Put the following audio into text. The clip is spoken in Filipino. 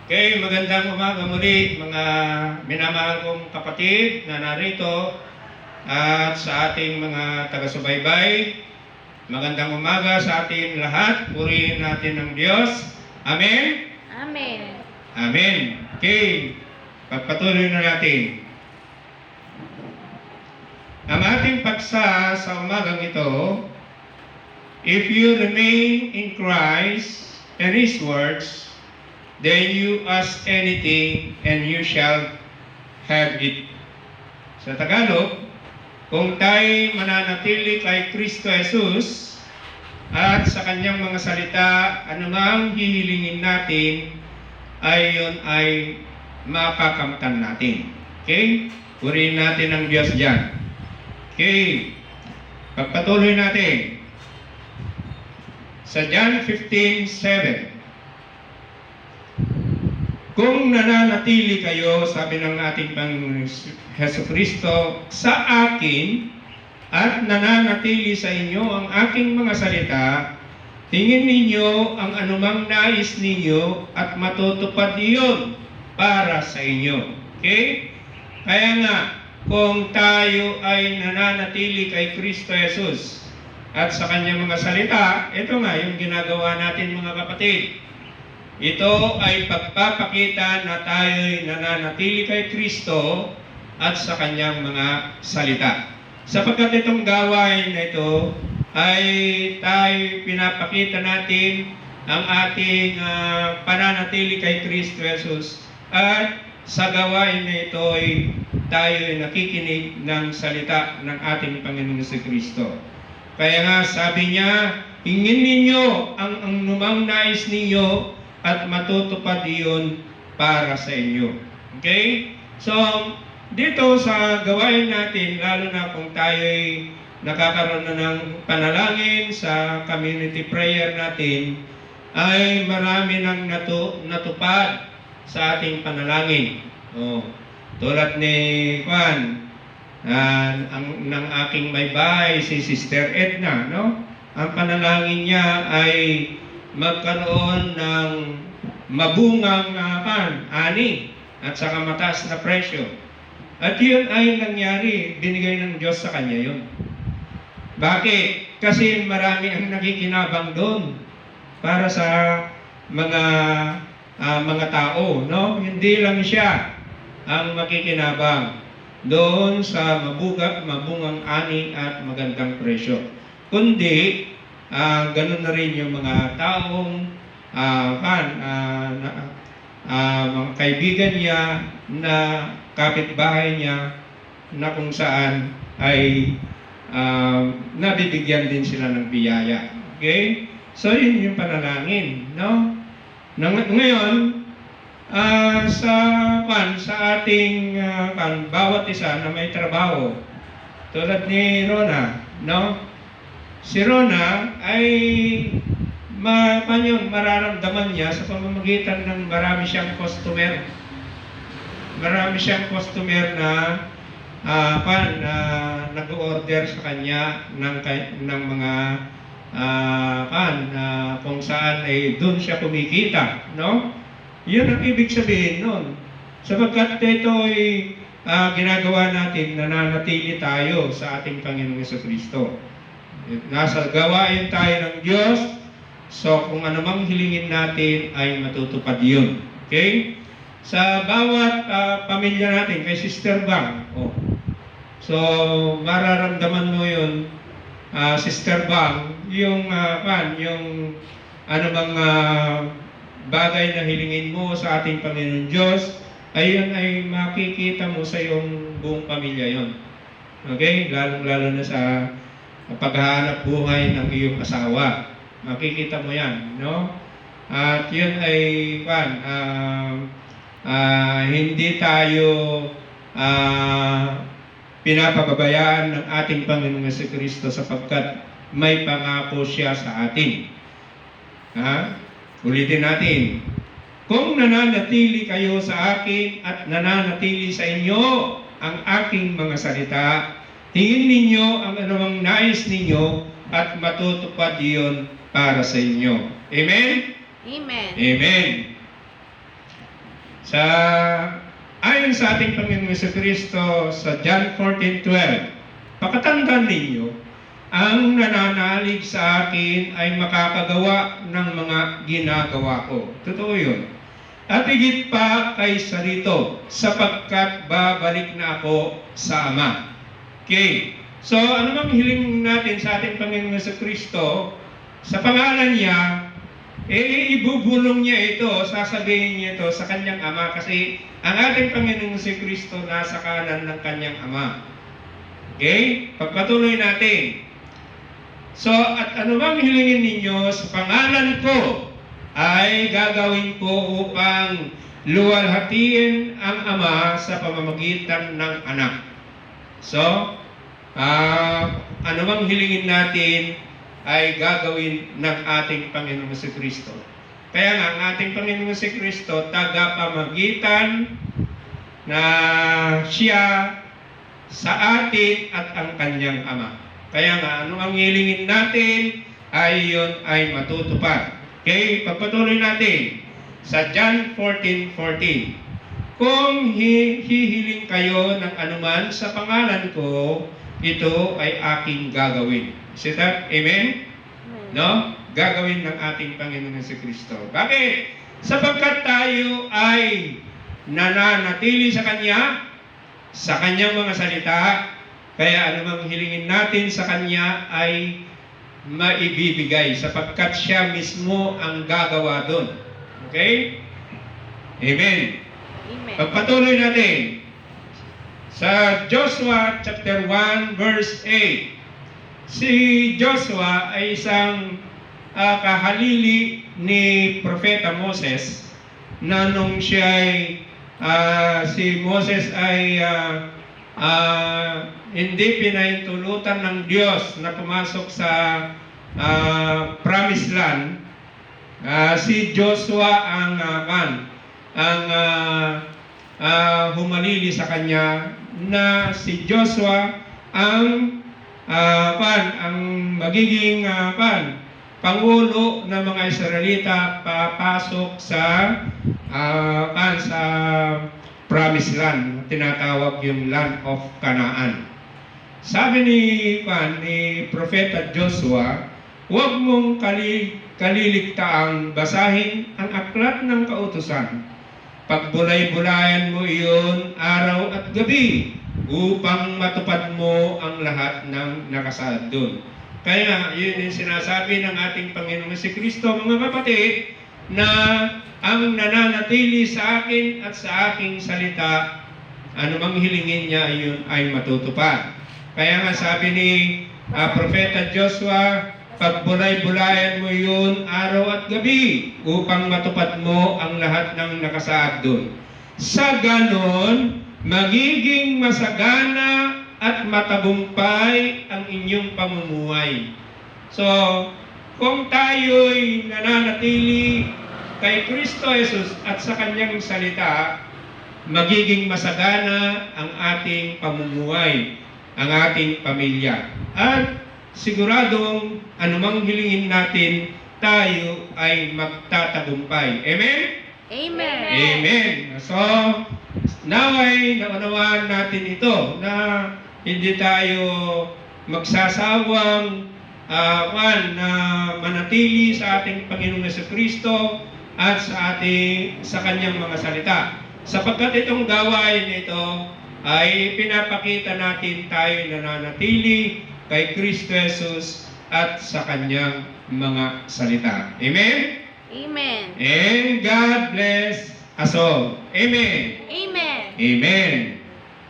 Okay, magandang umaga muli mga minamahal kong kapatid na narito at sa ating mga taga-subaybay. Magandang umaga sa ating lahat. Purihin natin ang Diyos. Amen? Amen. Amen. Okay, pagpatuloy na natin. Ang ating paksa sa umagang ito, if you remain in Christ and His words, then you ask anything and you shall have it. Sa Tagalog, kung tayo mananatili kay Kristo Jesus at sa kanyang mga salita, anumang hihilingin natin ay yun ay makakamtan natin. Okay? Purihin natin ang Diyos dyan. Okay? Pagpatuloy natin. Sa John 15:7. Kung nananatili kayo, sabi ng ating Panginoon Jesucristo, sa akin at nananatili sa inyo ang aking mga salita, tingin ninyo ang anumang nais ninyo at matutupad iyon para sa inyo. Okay? Kaya nga, kung tayo ay nananatili kay Kristo Jesus at sa kanyang mga salita, ito nga yung ginagawa natin mga kapatid. Ito ay pagpapakita na tayo'y nananatili kay Kristo at sa kanyang mga salita. Sapagkat itong gawain na ito ay tayo pinapakita natin ang ating pananatili kay Kristo Jesus at sa gawain na ito ay tayo'y nakikinig ng salita ng ating Panginoon si Kristo. Kaya nga sabi niya, hingin ninyo ang anumang nais ninyo at matutupad iyon para sa inyo. Okay? So, dito sa gawain natin, lalo na kung tayo'y nakakaroon na ng panalangin sa community prayer natin, ay marami nang natupad sa ating panalangin. Tulad ni Juan, ng aking may bahay, si Sister Edna, no? Ang panalangin niya ay magkaroon ng mabungang ani at saka mataas na presyo. At yun ay nangyari, binigay ng Diyos sa kanya yun. Bakit? Kasi marami ang nakikinabang doon para sa mga tao, no? Hindi lang siya ang makikinabang doon sa mabungang ani at magandang presyo, kundi ganun na rin yung mga taong mga kaibigan niya na kapitbahay niya na kung saan ay nabibigyan din sila ng biyaya. Okay? So yun yung panalangin, no? Ngayon, sa ating bawat isa na may trabaho, tulad ni Rona, no? Si Rona ay mararamdaman niya sa pamamagitan ng marami siyang customer. Marami siyang customer na nag-order sa kanya ng mga kung saan ay doon siya kumikita, no? Yun ang ibig sabihin nun. Sapagkat ito ay ginagawa natin, nananatili tayo sa ating Panginoong Jesucristo. Nasa gawain tayo ng Diyos, so kung anumang hilingin natin ay matutupad yun. Okay? Sa bawat pamilya natin, kay Sister Bang, so mararamdaman mo yun, Sister Bang, yung anumang bagay na hilingin mo sa ating Panginoon Diyos, ayun ay makikita mo sa iyong buong pamilya yon. Okay? Lalo na sa paghahanap buhay ng iyong asawa. Makikita mo yan, no? At yun ay hindi tayo pinapababayaan ng ating Panginoong Jesucristo sapagkat may pangako siya sa atin. Ulitin natin. Kung nananatili kayo sa akin at nananatili sa inyo ang aking mga salita, tingin ninyo ang anumang nais ninyo at matutupad iyon para sa inyo. Amen? Amen. Amen. Sa ayon sa ating Panginoong Jesucristo sa John 14:12, pakatandaan ninyo, ang nananalig sa akin ay makakagawa ng mga ginagawa ko. Totoo yun. At higit pa kaysa rito, sapagkat babalik na ako sa Ama. Okay. So, ano bang hiling natin sa ating Panginoong Jesucristo? Sa pangalan niya, ibubulong niya ito, sasabihin niya ito sa kanyang Ama kasi ang ating Panginoong Jesucristo nasa kanan ng kanyang Ama. Okay? Pagpatuloy natin. So, at ano bang hilingin ninyo sa pangalan ko ay gagawin ko upang luwalhatiin ang Ama sa pamamagitan ng Anak. So, ano bang hilingin natin ay gagawin ng ating Panginoong Jesucristo. Kaya nga, ang ating Panginoong Jesucristo, tagapamagitan na siya sa atin at ang kanyang Ama. Kaya nga, ano ang hilingin natin ay yun ay matutupad. Okay, pagpatuloy natin sa John 14:14. Kung hihiling kayo ng anuman sa pangalan ko, ito ay aking gagawin. Is that? Amen? No? Gagawin ng ating Panginoon Jesucristo. Bakit? Sapagkat tayo ay nananatili sa Kanya, sa Kanyang mga salita, kaya anumang hilingin natin sa Kanya ay maibibigay sapagkat siya mismo ang gagawa doon. Okay? Amen. Amen. Pagpatuloy natin sa Joshua chapter 1 verse 8. Si Joshua ay isang kahalili ni Propeta Moses na nung siya ay si Moses ay hindi pinahintulutan ng Diyos na pumasok sa Promised Land, si Joshua ang humalili sa kanya na si Joshua ang magiging pangulo ng mga Israelita papasok sa Promised Land, tinatawag yung Land of Canaan. Sabi ni Propeta Joshua, huwag mong kaliligtaang basahin ang aklat ng kautusan. Pagbulay-bulayan mo iyon araw at gabi upang matupad mo ang lahat ng nakasaad doon. Kaya yun yung sinasabi ng ating Panginoong Jesucristo, mga kapatid, na ang nananatili sa akin at sa aking salita, anumang hilingin niya yun ay matutupad. Kaya nga sabi ni Propeta Joshua, pagbulay-bulayan mo yun araw at gabi upang matupad mo ang lahat ng nakasaad doon. Sa ganon, magiging masagana at matagumpay ang inyong pamumuhay. So, kung tayo'y nananatili kay Kristo Jesus at sa Kanyang salita, magiging masagana ang ating pamumuhay, ang ating pamilya. At siguradong anumang hilingin natin, tayo ay magtatagumpay. Amen? Amen. Amen. So, naway naunawaan natin ito na hindi tayo magsasawang na manatili sa ating Panginoong Jesucristo at sa Kanyang mga salita. Sapagkat itong gawain ito ay pinapakita natin tayo nananatili kay Kristo Jesus at sa Kanyang mga salita. Amen? Amen. And God bless us all. Amen. Amen. Amen.